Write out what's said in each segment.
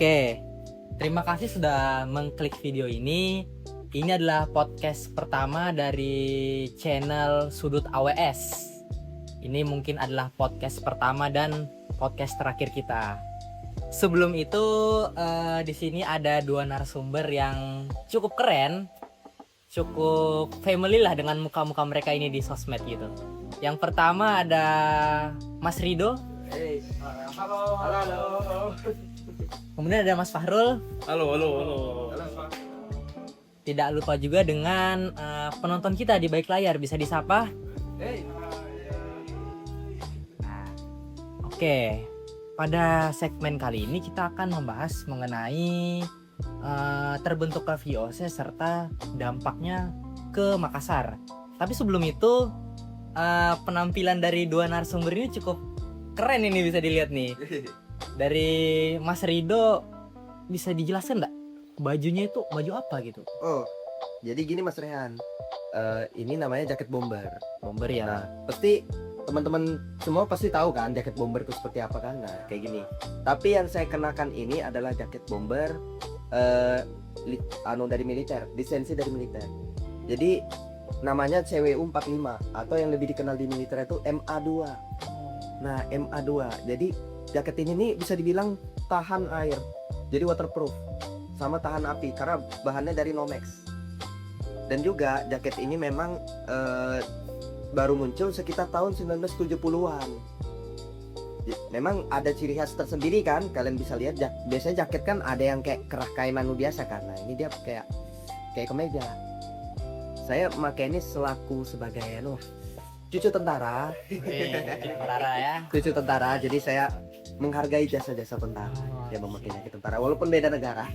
Oke, terima kasih sudah mengklik video ini. Ini adalah podcast pertama dari channel Sudut AWS. Ini mungkin adalah podcast pertama dan podcast terakhir kita. Sebelum itu, di sini ada dua narasumber yang cukup keren, cukup family lah dengan muka-muka mereka ini di sosmed gitu. Yang pertama ada Mas Rido. Halo. Kemudian ada Mas Fahrul. Halo. Tidak lupa juga dengan penonton kita di balik layar, bisa disapa. Oke, pada segmen kali ini kita akan membahas mengenai terbentuknya VOC serta dampaknya ke Makassar. Tapi sebelum itu, penampilan dari dua narasumber ini cukup keren ini, bisa dilihat nih. Dari Mas Rido, bisa dijelaskan nggak bajunya itu baju apa gitu? Oh, jadi gini Mas Rehan, ini namanya jaket bomber. Bomber ya. Nah, pasti teman-teman semua pasti tahu kan jaket bomber itu seperti apa kan? Nah, kayak gini. Tapi yang saya kenakan ini adalah jaket bomber dari militer, lisensi dari militer. Jadi namanya CWU 45 atau yang lebih dikenal di militer itu MA2. Nah, MA2. Jadi jaket ini nih bisa dibilang tahan air. Jadi waterproof sama tahan api karena bahannya dari Nomex. Dan juga jaket ini memang baru muncul sekitar tahun 1970-an. Memang ada ciri khas tersendiri kan, kalian bisa lihat biasanya jaket kan ada yang kayak kerah kain manu biasa kan. Nah, ini dia kayak kemeja. Saya pakai ini selaku sebagai cucu tentara. Tentara ya. Cucu tentara, jadi saya menghargai jasa-jasa tentara. Dia memakai jaket tentara walaupun beda negara.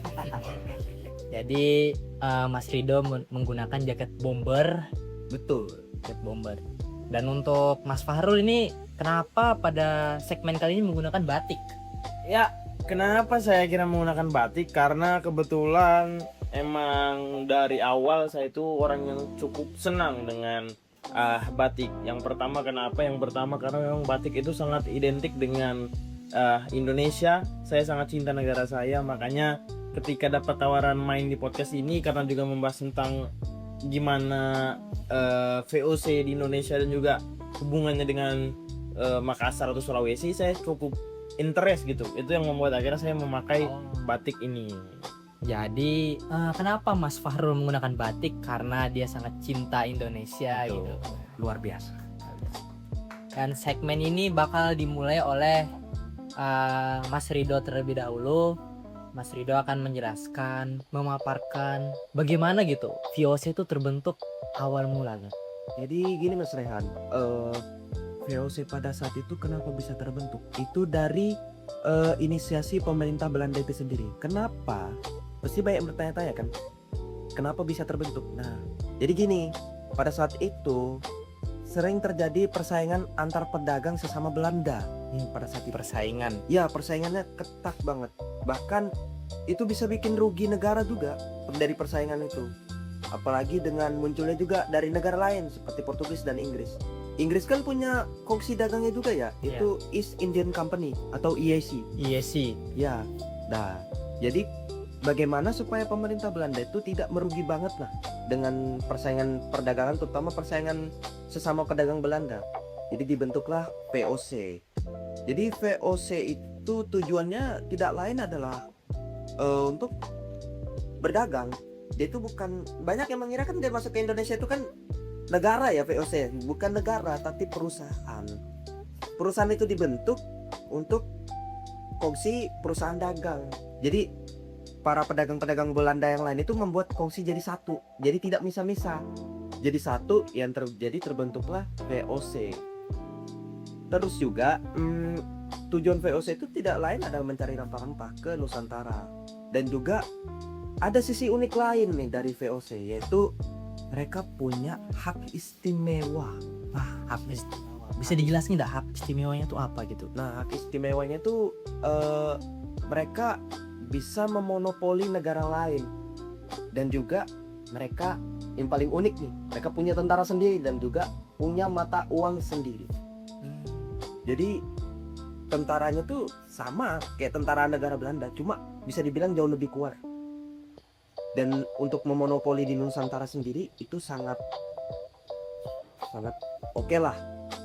Jadi Mas Rido menggunakan jaket bomber. Betul. Jaket bomber. Dan untuk Mas Fahrul ini, kenapa pada segmen kali ini menggunakan batik? Ya, kenapa saya kira menggunakan batik? Karena kebetulan emang dari awal saya itu orang yang cukup senang dengan batik. Yang pertama kenapa? Yang pertama karena memang batik itu sangat identik dengan Indonesia. Saya sangat cinta negara saya, makanya ketika dapat tawaran main di podcast ini karena juga membahas tentang gimana VOC di Indonesia dan juga hubungannya dengan Makassar atau Sulawesi, saya cukup interest gitu. Itu yang membuat akhirnya saya memakai batik ini. Jadi kenapa Mas Fahrul menggunakan batik? Karena dia sangat cinta Indonesia. Betul. Gitu. Luar biasa. Dan segmen ini bakal dimulai oleh Mas Rido terlebih dahulu. Mas Rido akan menjelaskan, memaparkan bagaimana gitu VOC itu terbentuk awal mulanya. Jadi gini Mas Rehan, VOC pada saat itu kenapa bisa terbentuk? Itu dari inisiasi pemerintah Belanda itu sendiri. Kenapa? Pasti banyak yang bertanya-tanya kan, kenapa bisa terbentuk? Nah, jadi gini, pada saat itu sering terjadi persaingan antar pedagang sesama Belanda. Pada saat itu Persaingan. ya persaingannya ketat banget, bahkan itu bisa bikin rugi negara juga dari persaingan itu, apalagi dengan munculnya juga dari negara lain seperti Portugis dan Inggris. Inggris kan punya kongsi dagangnya juga ya, itu East Indian Company atau EAC. EAC. Ya, nah jadi bagaimana supaya pemerintah Belanda itu tidak merugi banget lah dengan persaingan perdagangan, terutama persaingan sesama pedagang Belanda. Jadi dibentuklah VOC. Jadi VOC itu tujuannya tidak lain adalah untuk berdagang. Dia itu bukan, banyak yang mengira kan dia masuk ke Indonesia itu kan negara ya VOC, bukan negara tapi perusahaan. Perusahaan itu dibentuk untuk kongsi perusahaan dagang. Jadi para pedagang-pedagang Belanda yang lain itu membuat kongsi jadi satu, jadi tidak misah-misah. Jadi satu yang terbentuklah VOC. Terus juga tujuan VOC itu tidak lain adalah mencari rempah-rempah ke Nusantara. Dan juga ada sisi unik lain nih dari VOC, yaitu mereka punya hak istimewa. Hak istimewa. Bisa dijelasin nggak hak istimewanya itu apa gitu? Nah, hak istimewanya itu mereka bisa memonopoli negara lain. Dan juga mereka yang paling unik nih, mereka punya tentara sendiri dan juga punya mata uang sendiri. Jadi tentaranya tuh sama kayak tentara negara Belanda, cuma bisa dibilang jauh lebih kuat. Dan untuk memonopoli di Nusantara sendiri itu sangat oke lah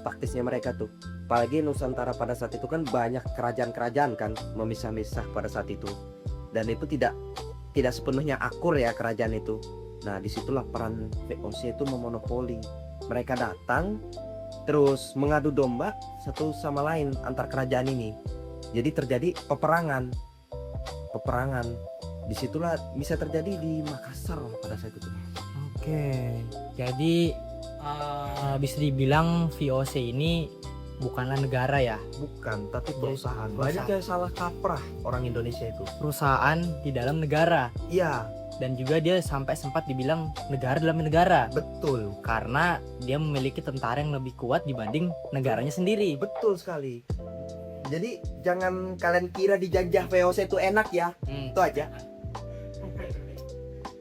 taktisnya mereka tuh. Apalagi Nusantara pada saat itu kan banyak kerajaan-kerajaan kan memisah-misah pada saat itu, dan itu tidak sepenuhnya akur ya kerajaan itu. Nah disitulah peran VOC itu memonopoli. Mereka datang terus mengadu domba satu sama lain antar kerajaan ini, jadi terjadi peperangan. Disitulah bisa terjadi di Makassar pada saat itu. Oke, jadi bisa dibilang VOC ini bukanlah negara ya, Bukan, tapi perusahaan. Banyak yang salah kaprah orang Indonesia itu. perusahaan di dalam negara, Iya, dan juga dia sampai sempat dibilang negara dalam negara betul. karena dia memiliki tentara yang lebih kuat dibanding negaranya sendiri. Betul sekali. Jadi jangan kalian kira dijajah VOC itu enak ya. Itu aja.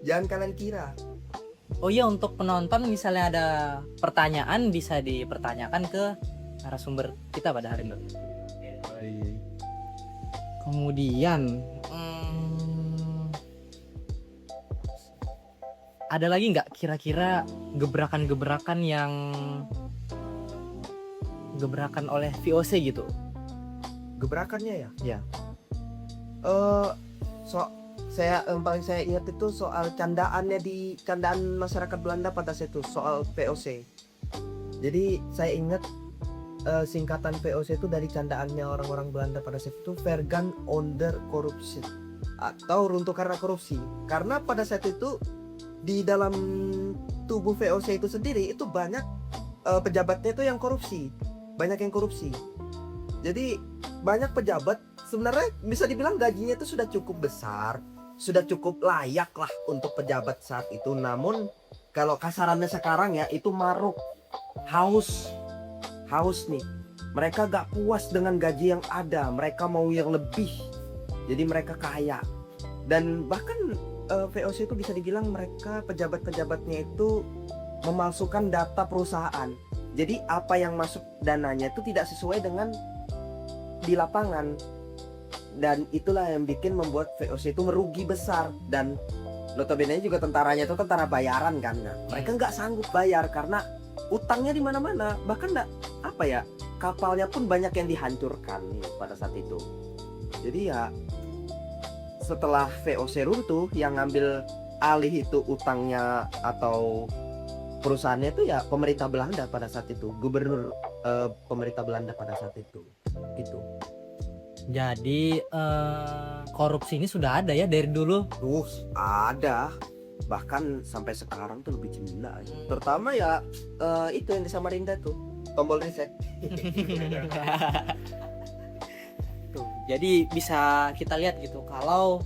Jangan kalian kira. Oh iya, untuk penonton misalnya ada pertanyaan bisa dipertanyakan ke narasumber kita pada hari ini. Kemudian ada lagi nggak kira-kira gebrakan-gebrakan yang gebrakan oleh VOC gitu? Gebrakannya ya. Ya. Yang paling saya ingat itu soal candaan masyarakat Belanda pada saat itu soal VOC. Jadi saya ingat singkatan VOC itu dari candaannya orang-orang Belanda pada saat itu, Vergan onder korupsi, atau runtuh karena korupsi. Karena pada saat itu di dalam tubuh VOC itu sendiri itu banyak pejabatnya itu yang korupsi, banyak yang korupsi. Jadi banyak pejabat sebenarnya bisa dibilang gajinya itu sudah cukup besar, sudah cukup layak lah untuk pejabat saat itu. Namun kalau kasarannya sekarang ya itu maruk, haus nih. Mereka gak puas dengan gaji yang ada, mereka mau yang lebih. Jadi mereka kaya. Dan bahkan VOC itu bisa dibilang mereka pejabat-pejabatnya itu memalsukan data perusahaan. Jadi apa yang masuk dananya itu tidak sesuai dengan di lapangan. Dan itulah yang membuat VOC itu merugi besar. Dan notabene juga tentaranya itu tentara bayaran kan. Nah, mereka nggak sanggup bayar karena utangnya di mana-mana. Bahkan kapalnya pun banyak yang dihancurkan pada saat itu. Jadi ya setelah VOC runtuh, yang ngambil alih itu utangnya atau perusahaannya itu ya pemerintah Belanda pada saat itu, gubernur pemerintah Belanda pada saat itu gitu. Jadi korupsi ini sudah ada ya dari dulu. Ada, bahkan sampai sekarang tuh lebih gila. Terutama ya itu yang di Samarinda tuh, tombol reset. Tuh, jadi bisa kita lihat gitu kalau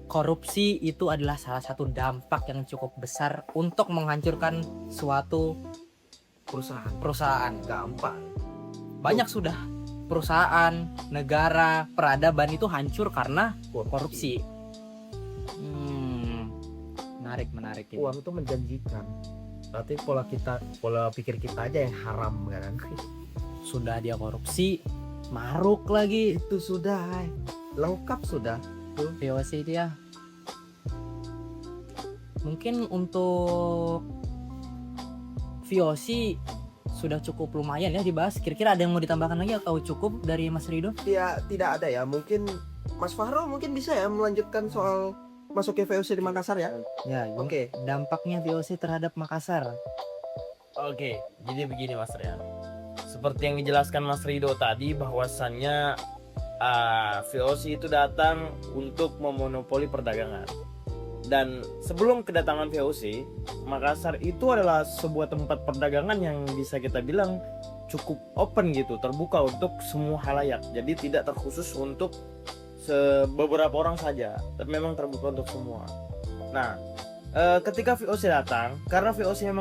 korupsi itu adalah salah satu dampak yang cukup besar untuk menghancurkan suatu perusahaan. Gampang. Banyak sudah perusahaan, negara, peradaban itu hancur karena korupsi. Menarik ini. Uang itu menjanjikan. Berarti pola pikir kita aja yang haram kan. Sudah dia korupsi, maruk lagi. Itu sudah lengkap sudah. VOC itu ya. Mungkin untuk VOC sudah cukup lumayan ya dibahas. Kira-kira ada yang mau ditambahkan lagi atau cukup dari Mas Rido? Tidak ada ya. Mungkin Mas Fahro mungkin bisa ya melanjutkan soal masuknya VOC di Makassar ya. Ya, Oke. Dampaknya VOC terhadap Makassar. Oke, jadi begini Mas Rian. Seperti yang dijelaskan Mas Rido tadi, bahwasannya VOC itu datang untuk memonopoli perdagangan. Dan sebelum kedatangan VOC, Makassar itu adalah sebuah tempat perdagangan yang bisa kita bilang cukup open gitu, terbuka untuk semua halayak. Jadi tidak terkhusus untuk beberapa orang saja, tapi memang terbuka untuk semua. Nah, ketika VOC datang, karena VOC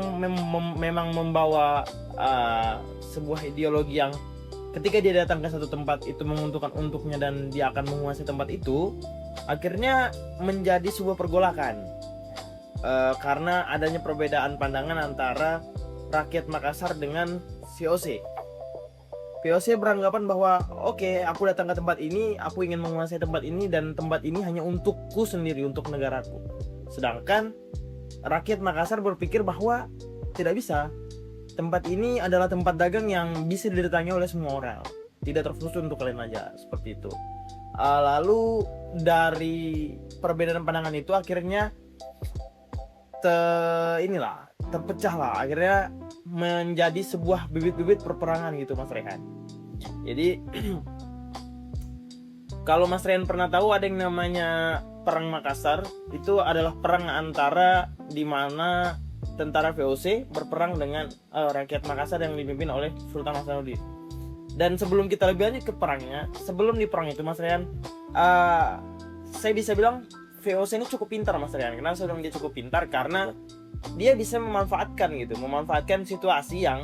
memang membawa sebuah ideologi yang ketika dia datang ke satu tempat itu menguntungkan untuknya dan dia akan menguasai tempat itu, akhirnya menjadi sebuah pergolakan karena adanya perbedaan pandangan antara rakyat Makassar dengan VOC. VOC beranggapan bahwa oke, aku datang ke tempat ini, aku ingin menguasai tempat ini, dan tempat ini hanya untukku sendiri, untuk negaraku. Sedangkan rakyat Makassar berpikir bahwa tidak bisa. Tempat ini adalah tempat dagang yang bisa didatangi oleh semua orang, tidak terkhusus untuk kalian aja, seperti itu. Lalu dari perbedaan pandangan itu akhirnya terpecah lah, akhirnya menjadi sebuah bibit-bibit perperangan gitu, Mas Rehan. Jadi kalau Mas Rehan pernah tahu ada yang namanya Perang Makassar, itu adalah perang antara di mana tentara VOC berperang dengan rakyat Makassar yang dipimpin oleh Sultan Hasanuddin. Dan sebelum kita lebih lanjut ke perangnya, sebelum di perang itu, Mas Rehan, saya bisa bilang VOC ini cukup pintar, Mas Rehan. Kenapa saya bilang dia cukup pintar? Karena dia bisa memanfaatkan situasi yang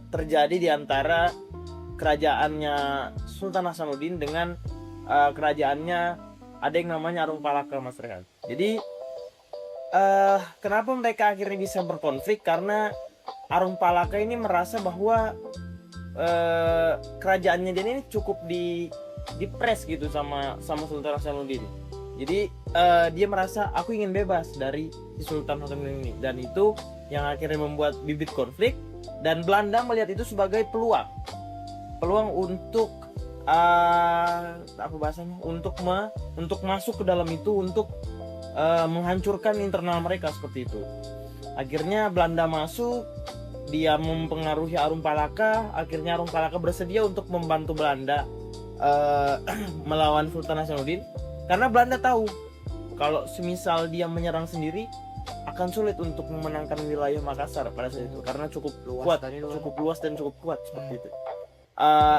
terjadi di antara kerajaannya Sultan Hasanuddin dengan kerajaannya ada yang namanya Arung Palaka, Mas Rehan. Jadi kenapa mereka akhirnya bisa berkonflik? Karena Arung Palaka ini merasa bahwa kerajaannya dia ini cukup dipres gitu sama Sultan Hasanuddin. Jadi dia merasa aku ingin bebas dari si Sultan Hasanuddin ini, dan itu yang akhirnya membuat bibit konflik. Dan Belanda melihat itu sebagai peluang untuk untuk masuk ke dalam itu, untuk menghancurkan internal mereka, seperti itu. Akhirnya Belanda masuk, dia mempengaruhi Arung Palaka. Akhirnya Arung Palaka bersedia untuk membantu Belanda melawan Sultan Hasanuddin, karena Belanda tahu kalau semisal dia menyerang sendiri akan sulit untuk memenangkan wilayah Makassar pada saat itu, karena cukup luas dan cukup kuat, seperti itu.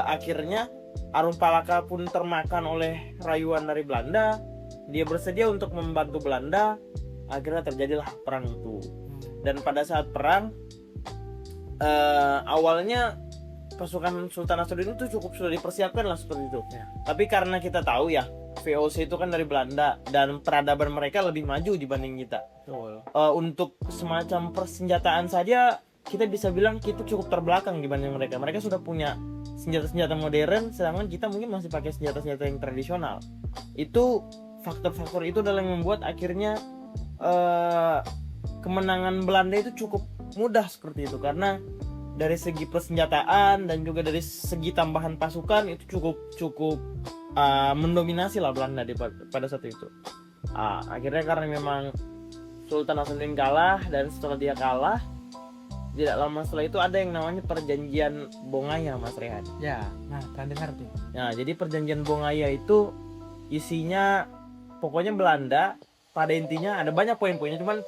Akhirnya Arung Palaka pun termakan oleh rayuan dari Belanda. Dia bersedia untuk membantu Belanda. Akhirnya terjadilah perang itu. Dan pada saat perang, awalnya pasukan Sultan Hasanuddin itu cukup sudah dipersiapkan lah, seperti itu. Tapi karena kita tahu ya, VOC itu kan dari Belanda dan peradaban mereka lebih maju dibanding kita. Untuk semacam persenjataan saja kita bisa bilang kita cukup terbelakang dibanding mereka. Mereka sudah punya senjata-senjata modern, sedangkan kita mungkin masih pakai senjata-senjata yang tradisional. Itu faktor-faktor itu adalah yang membuat akhirnya kemenangan Belanda itu cukup mudah, seperti itu, karena dari segi persenjataan dan juga dari segi tambahan pasukan itu cukup mendominasi lah Belanda pada saat itu. Akhirnya karena memang Sultan Hasanuddin kalah, dan setelah dia kalah, tidak lama setelah itu ada yang namanya Perjanjian Bongaya, Mas Rehan. Ya, nah pernah dengar tuh. Nah, jadi Perjanjian Bongaya itu isinya pokoknya Belanda pada intinya ada banyak poin-poinnya, cuman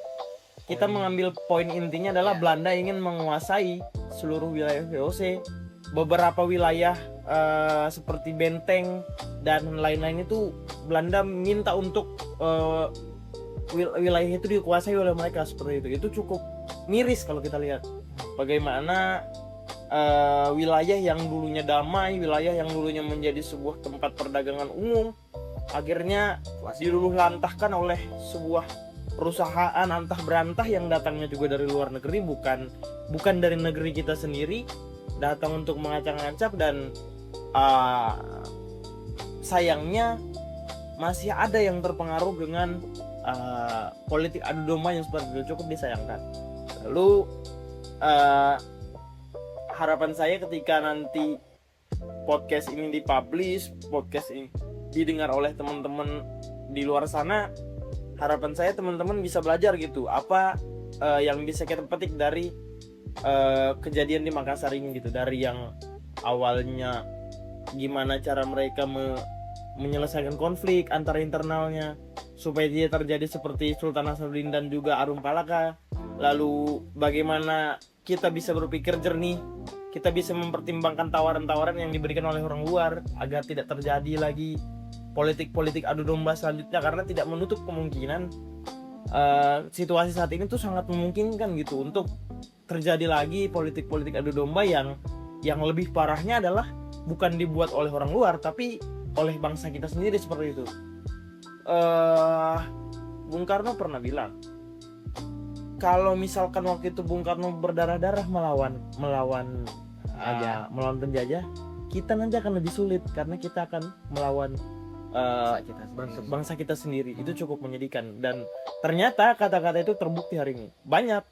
kita mengambil poin intinya adalah Belanda ingin menguasai seluruh wilayah VOC. Beberapa wilayah seperti Benteng dan lain-lain itu Belanda minta untuk wilayah itu dikuasai oleh mereka, seperti itu. Itu cukup miris kalau kita lihat bagaimana wilayah yang dulunya damai, wilayah yang dulunya menjadi sebuah tempat perdagangan umum, akhirnya diluluh lantahkan oleh sebuah perusahaan antah berantah yang datangnya juga dari luar negeri, bukan dari negeri kita sendiri, datang untuk mengacak-ngacak. Dan sayangnya masih ada yang terpengaruh dengan politik adu domba yang seperti itu, cukup disayangkan. Lalu harapan saya ketika nanti podcast ini dipublish, podcast ini didengar oleh teman-teman di luar sana, harapan saya teman-teman bisa belajar gitu, apa yang bisa kita petik dari kejadian di Makassar ini gitu, dari yang awalnya gimana cara mereka menyelesaikan konflik antara internalnya supaya dia terjadi seperti Sultan Hasanuddin dan juga Arung Palaka. Lalu bagaimana kita bisa berpikir jernih, kita bisa mempertimbangkan tawaran-tawaran yang diberikan oleh orang luar agar tidak terjadi lagi politik-politik adu domba selanjutnya, karena tidak menutup kemungkinan situasi saat ini tuh sangat memungkinkan gitu untuk terjadi lagi politik-politik adu domba yang lebih parahnya adalah bukan dibuat oleh orang luar tapi oleh bangsa kita sendiri, seperti itu. Bung Karno pernah bilang kalau misalkan waktu itu Bung Karno berdarah-darah melawan melawan penjajah, kita nanti akan lebih sulit karena kita akan melawan bangsa kita sendiri. Itu cukup menyedihkan, dan ternyata kata-kata itu terbukti hari ini. Banyak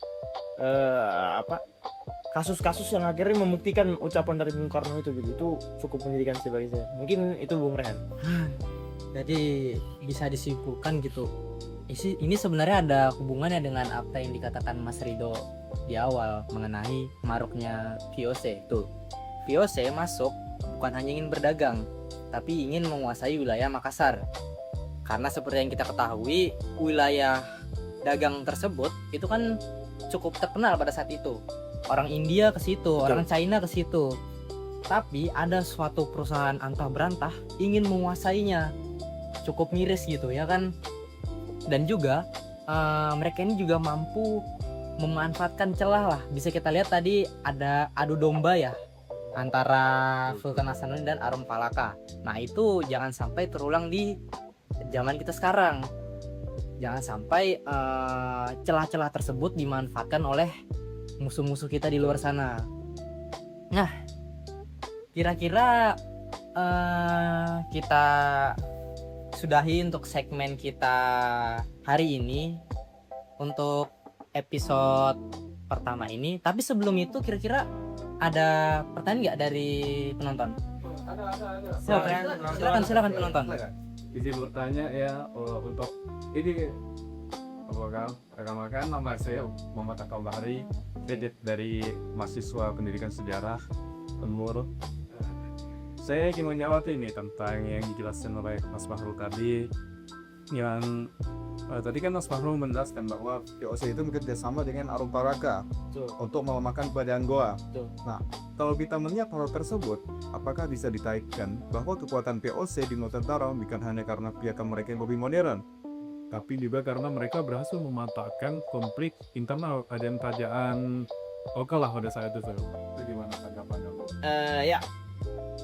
kasus-kasus yang akhirnya membuktikan ucapan dari Bung Karno itu gitu. Itu cukup menyedihkan sih bagi saya. Mungkin itu Bung Rehan. Jadi bisa disimpulkan gitu, ini sebenarnya ada hubungannya dengan apa yang dikatakan Mas Rido di awal mengenai maruknya VOC. Tuh, VOC masuk bukan hanya ingin berdagang, tapi ingin menguasai wilayah Makassar. Karena seperti yang kita ketahui, wilayah dagang tersebut itu kan cukup terkenal pada saat itu. Orang India ke situ, orang China ke situ. Tapi ada suatu perusahaan antah berantah ingin menguasainya. Cukup miris gitu ya kan. Dan juga mereka ini juga mampu memanfaatkan celah lah. Bisa kita lihat tadi ada adu domba ya antara Sultan Hasanuddin dan Arum Palaka. Nah itu jangan sampai terulang di zaman kita sekarang. Jangan sampai celah-celah tersebut dimanfaatkan oleh musuh-musuh kita di luar sana. Nah, kira-kira kita sudahi untuk segmen kita hari ini untuk episode pertama ini. Tapi sebelum itu kira-kira ada pertanyaan nggak dari penonton? Ada. Silakan penonton. Izin bertanya ya, untuk ini apakah rekan-rekan, nama saya Muhammad Akal Bahari, kredit dari mahasiswa pendidikan sejarah Unmul. Saya ingin menjawab ini tentang yang dijelaskan oleh Mas Fahrul tadi, yang tadi kan Mas Fahrul menjelaskan bahwa VOC itu bekerja sama dengan Arum Palaka untuk melemahkan Badan Goa. Nah, kalau kita melihat hal tersebut, apakah bisa ditaikkan bahwa kekuatan VOC di Nusantara bukan hanya karena piagam mereka yang lebih modern, tapi juga karena mereka berhasil mematahkan konflik internal kerajaan lokal lah pada saat itu. Bagaimana tanggapannya? Ya,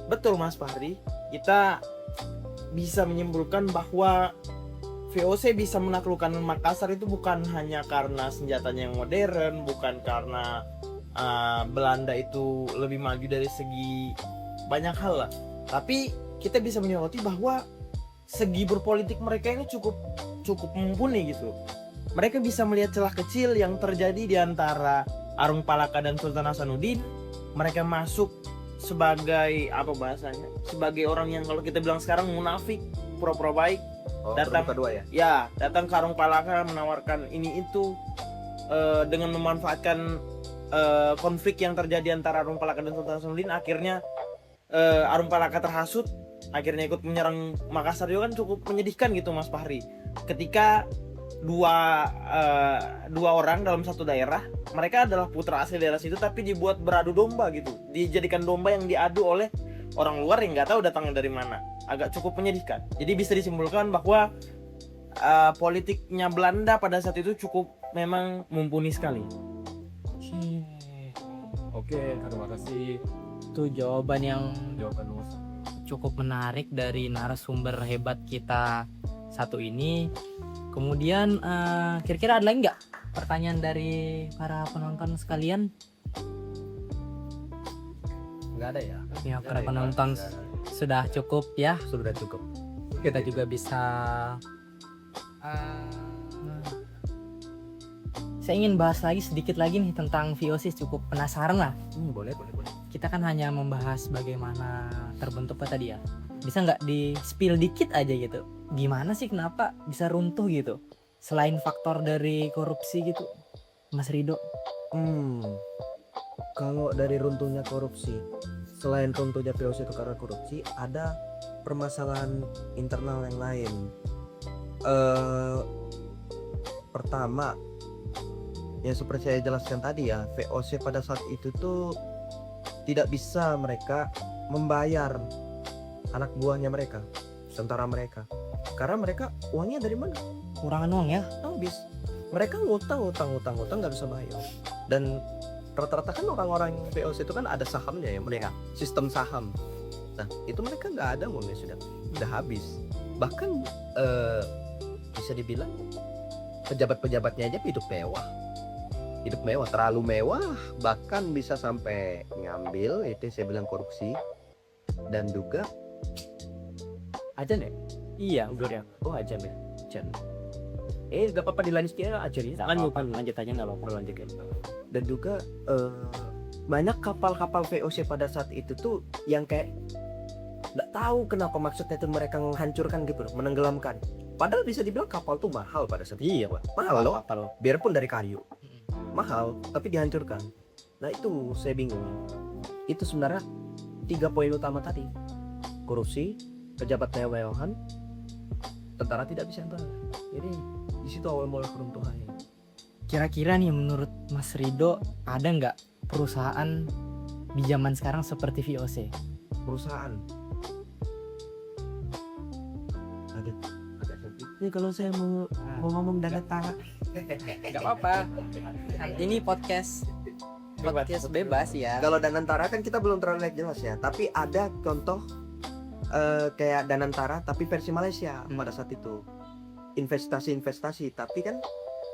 betul Mas Fahri. Kita bisa menyimpulkan bahwa VOC bisa menaklukkan Makassar itu bukan hanya karena senjatanya yang modern, bukan karena Belanda itu lebih maju dari segi banyak hal lah. Tapi kita bisa menyoroti bahwa segi berpolitik mereka ini cukup mumpuni gitu. Mereka bisa melihat celah kecil yang terjadi di antara Arum Palaka dan Sultan Hasanuddin. Mereka masuk sebagai apa bahasanya? Sebagai orang yang kalau kita bilang sekarang munafik, pura-pura baik. Datang kedua ya. Ya, datang ke Arum Palaka menawarkan ini itu dengan memanfaatkan konflik yang terjadi antara Arum Palaka dan Sultan Hasanuddin. Akhirnya Arum Palaka terhasut, akhirnya ikut menyerang Makassar. Juga kan cukup menyedihkan gitu Mas Fahri. Ketika dua orang dalam satu daerah, mereka adalah putra asli daerah situ, tapi dibuat beradu domba gitu, dijadikan domba yang diadu oleh orang luar yang nggak tahu datangnya dari mana. Agak cukup menyedihkan. Jadi bisa disimpulkan bahwa politiknya Belanda pada saat itu cukup memang mumpuni sekali. Oke, terima kasih. Itu jawaban yang Jawaban Mas. cukup menarik dari narasumber hebat kita satu ini. Kemudian kira-kira ada lagi nggak pertanyaan dari para penonton sekalian? Nggak ada ya. Ya, para penonton sudah cukup ya. Sudah cukup. Kita juga bisa saya ingin bahas lagi sedikit lagi nih tentang VOC. Cukup penasaran lah. Boleh. Kita kan hanya membahas bagaimana terbentuknya tadi ya. Bisa nggak di spill dikit aja gitu, gimana sih kenapa bisa runtuh gitu, selain faktor dari korupsi gitu, Mas Rido? Kalau dari runtuhnya korupsi, selain runtuhnya VOC itu karena korupsi, ada permasalahan internal yang lain. Pertama, yang seperti saya jelaskan tadi ya, VOC pada saat itu tuh tidak bisa mereka membayar anak buahnya mereka, tentara mereka, karena mereka uangnya dari mana? Kurangan uang ya? Habis. Mereka ngutang nggak bisa bayar. Dan rata-rata kan orang-orang VOC itu kan ada sahamnya ya, mereka sistem saham. Nah itu mereka nggak ada uangnya, sudah habis. Bahkan bisa dibilang pejabat-pejabatnya aja hidup mewah. hidup mewah, terlalu mewah, bahkan bisa sampai ngambil, itu saya bilang korupsi. Dan juga Ajan ya? Iya, udah ya. Oh ajan ya. Ajan. Gak apa-apa dilanjutin aja nih. Kan bukan lanjut aja nggak apa-apa lanjutin. dan juga banyak kapal-kapal VOC pada saat itu tuh yang kayak nggak tahu kenapa maksudnya itu mereka menghancurkan gitu loh, menenggelamkan. Padahal bisa dibilang kapal tuh mahal pada saat itu. Iya, Pak. Mahal loh, Apa lo? biarpun dari kayu. Mahal, tapi dihancurkan. Nah itu saya bingung. Itu sebenarnya 3 poin utama tadi. Korupsi, pejabat mewah-mewahan, tentara tidak bisa bayar. Jadi di situ awal mula keruntuhannya. Kira-kira nih menurut Mas Rido ada nggak perusahaan di zaman sekarang seperti VOC? Perusahaan agak sulit. Ini kalau saya mau ngomong dana tara. Nggak apa-apa. Ini podcast bebas ya. Kalau Danantara kan kita belum terlalu jelas ya, tapi ada contoh kayak Danantara tapi versi Malaysia pada saat itu. Investasi, tapi kan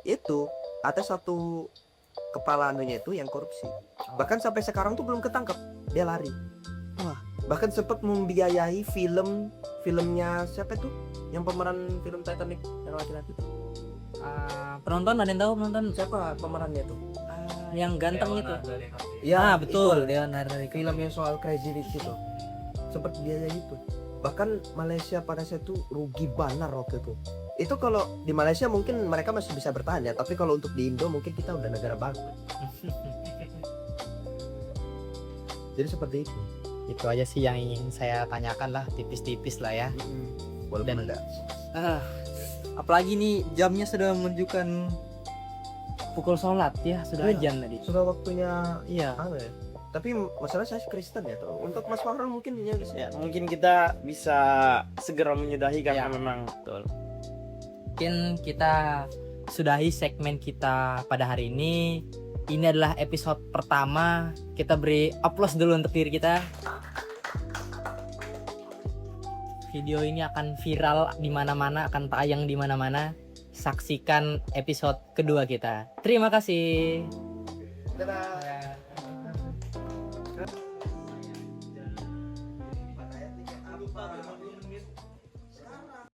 itu ada satu kepala anunya itu yang korupsi. Bahkan sampai sekarang tuh belum ketangkep, dia lari. Wah, bahkan sempat membiayai filmnya siapa tuh? Yang pemeran film Titanic yang laki-laki itu. Penonton ada yang tahu penonton? Siapa pemerannya tuh? Yang ganteng itu. Ya, betul. itu. Leonardo DiCaprio. Filmnya soal Crazy Rich itu. Sempat biaya itu. Bahkan Malaysia pada saat itu rugi banar waktu itu. Itu kalau di Malaysia mungkin mereka masih bisa bertahan ya, tapi kalau untuk di Indo mungkin kita udah negara bangkrut. Jadi seperti itu. Itu aja sih yang ingin saya tanyakan lah, tipis-tipis lah ya. Walaupun Dan- ada. Apalagi nih jamnya sudah menunjukkan pukul sholat ya, sudah Iya. ajan tadi. Sudah waktunya Iya. apa ya? Tapi masalah saya Kristen ya tuh. Untuk Mas Fahran mungkin ya, Ya, mungkin kita bisa segera menyudahi karena Ya. memang Mungkin kita sudahi segmen kita pada hari ini. Ini adalah episode pertama. Kita beri aplaus dulu untuk diri kita. Video ini akan viral di mana-mana, akan tayang di mana-mana. Saksikan episode kedua kita. Terima kasih. Dadah.